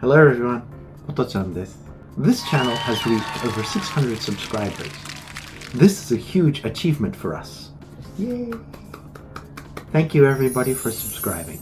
Hello everyone, ことちゃんです。This channel has reached over 600 subscribers. This is a huge achievement for us. Yay! Thank you everybody for subscribing.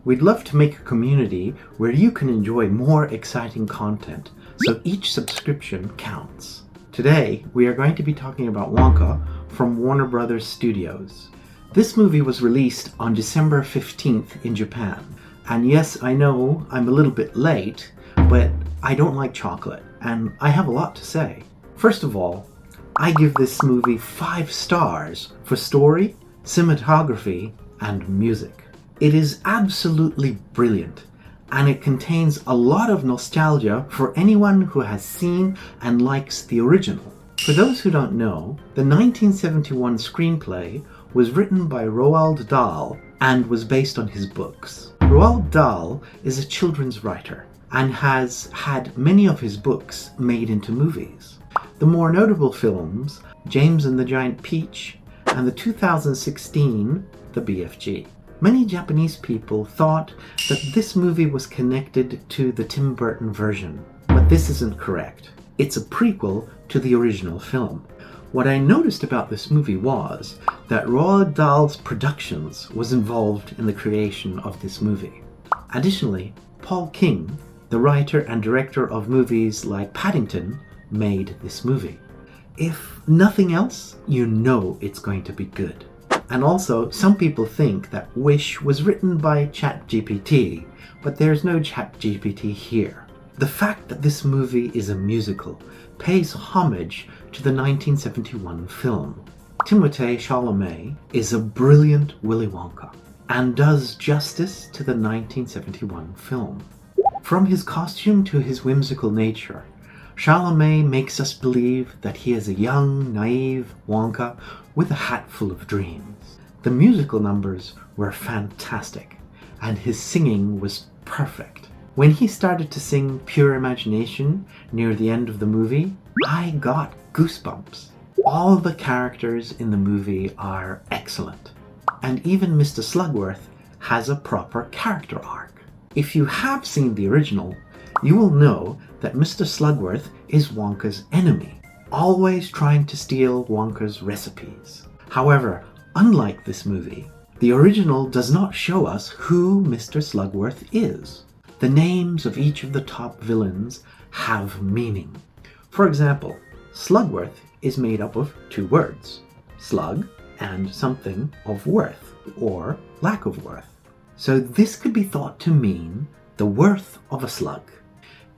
We'd love to make a community where you can enjoy more exciting content, so each subscription counts. Today, we are going to be talking about Wonka from Warner Brothers Studios. This movie was released on December 15th in Japan. And yes, I know I'm a little bit late, but I don't like chocolate, and I have a lot to say. First of all, I give this movie 5 stars for story, cinematography, and music. It is absolutely brilliant, and it contains a lot of nostalgia for anyone who has seen and likes the original. For those who don't know, the 1971 screenplay was written by Roald Dahl and was based on his books. Roald Dahl is a children's writer and has had many of his books made into movies. The more notable films, James and the Giant Peach, and the 2016 The BFG. Many Japanese people thought that this movie was connected to the Tim Burton version, but this isn't correct. It's a prequel to the original film. What I noticed about this movie was that Roald Dahl's Productions was involved in the creation of this movie. Additionally, Paul King, the writer and director of movies like Paddington, made this movie. If nothing else, you know it's going to be good. And also, some people think that Wish was written by ChatGPT, but there's no ChatGPT here. The fact that this movie is a musical pays homage to the 1971 film. Timothée Chalamet is a brilliant Willy Wonka and does justice to the 1971 film. From his costume to his whimsical nature, Chalamet makes us believe that he is a young, naive Wonka with a hat full of dreams. The musical numbers were fantastic, and his singing was perfect. When he started to sing Pure Imagination near the end of the movie, I got goosebumps. All the characters in the movie are excellent, and even Mr. Slugworth has a proper character arc. If you have seen the original, you will know that Mr. Slugworth is Wonka's enemy, always trying to steal Wonka's recipes. However, unlike this movie, the original does not show us who Mr. Slugworth is. The names of each of the top villains have meaning. For example, Slugworth is made up of 2 words, slug and something of worth or lack of worth. So this could be thought to mean the worth of a slug.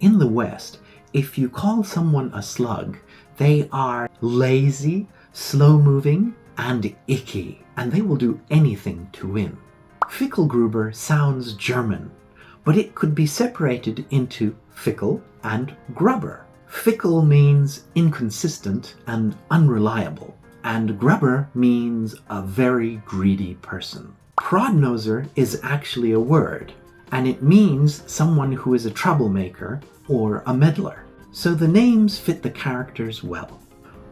In the West, if you call someone a slug, they are lazy, slow-moving, and icky, and they will do anything to win. Fickelgruber sounds German, but it could be separated into fickle and grubber. Fickle means inconsistent and unreliable, and grubber means a very greedy person. Prodnoser is actually a word, and it means someone who is a troublemaker or a meddler. So the names fit the characters well.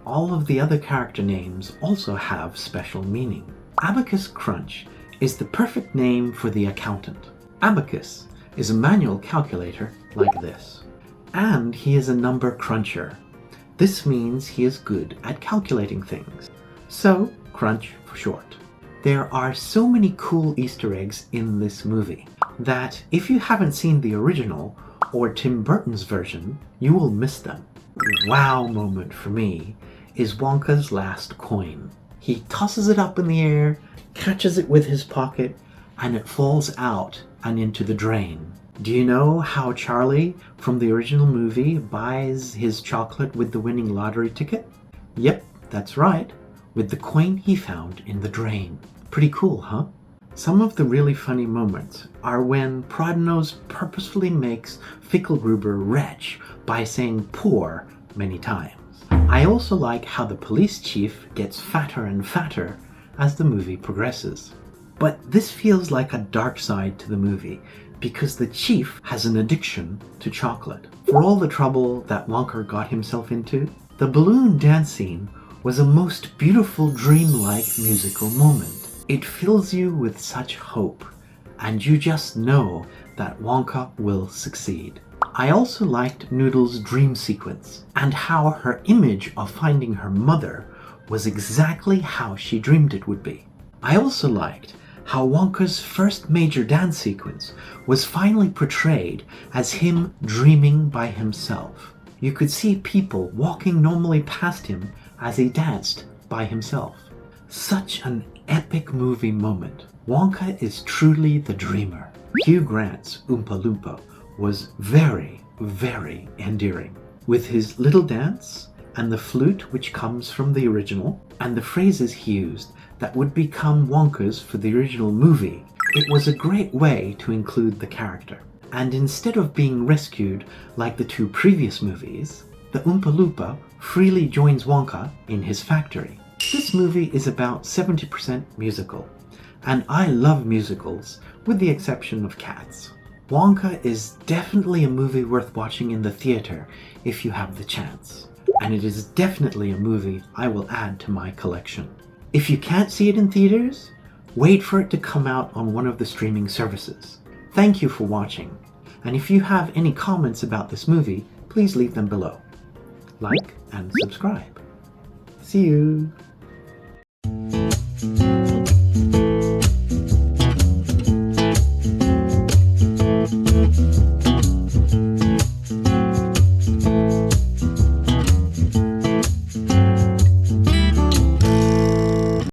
All of the other character names also have special meaning. Abacus Crunch is the perfect name for the accountant. Abacus is a manual calculator like this. And he is a number cruncher. This means he is good at calculating things. So, Crunch for short. There are so many cool Easter eggs in this movie that if you haven't seen the original or Tim Burton's version, you will miss them. Wow moment for me is Wonka's last coin. He tosses it up in the air, catches it with his pocket, and it falls out and into the drain. Do you know how Charlie from the original movie buys his chocolate with the winning lottery ticket? Yep, that's right, with the coin he found in the drain. Pretty cool, huh? Some of the really funny moments are when Prodnose purposefully makes Fickelgruber retch by saying poor many times. I also like how the police chief gets fatter and fatter as the movie progresses. But this feels like a dark side to the movie because the chief has an addiction to chocolate. For all the trouble that Wonka got himself into, the balloon dance scene was a most beautiful dreamlike musical moment. It fills you with such hope, and you just know that Wonka will succeed. I also liked Noodle's dream sequence and how her image of finding her mother was exactly how she dreamed it would be. I also liked how Wonka's first major dance sequence was finally portrayed as him dreaming by himself. You could see people walking normally past him as he danced by himself. Such an epic movie moment. Wonka is truly the dreamer. Hugh Grant's Oompa Loompa was very, very endearing. With his little dance and the flute which comes from the original, and the phrases he used that would become Wonka's for the original movie, it was a great way to include the character. And instead of being rescued like the two previous movies, the Oompa Loompa freely joins Wonka in his factory. This movie is about 70% musical, and I love musicals with the exception of Cats. Wonka is definitely a movie worth watching in the theater if you have the chance, and it is definitely a movie I will add to my collection. If you can't see it in theaters, wait for it to come out on one of the streaming services. Thank you for watching, and if you have any comments about this movie, please leave them below. Like and subscribe. See you!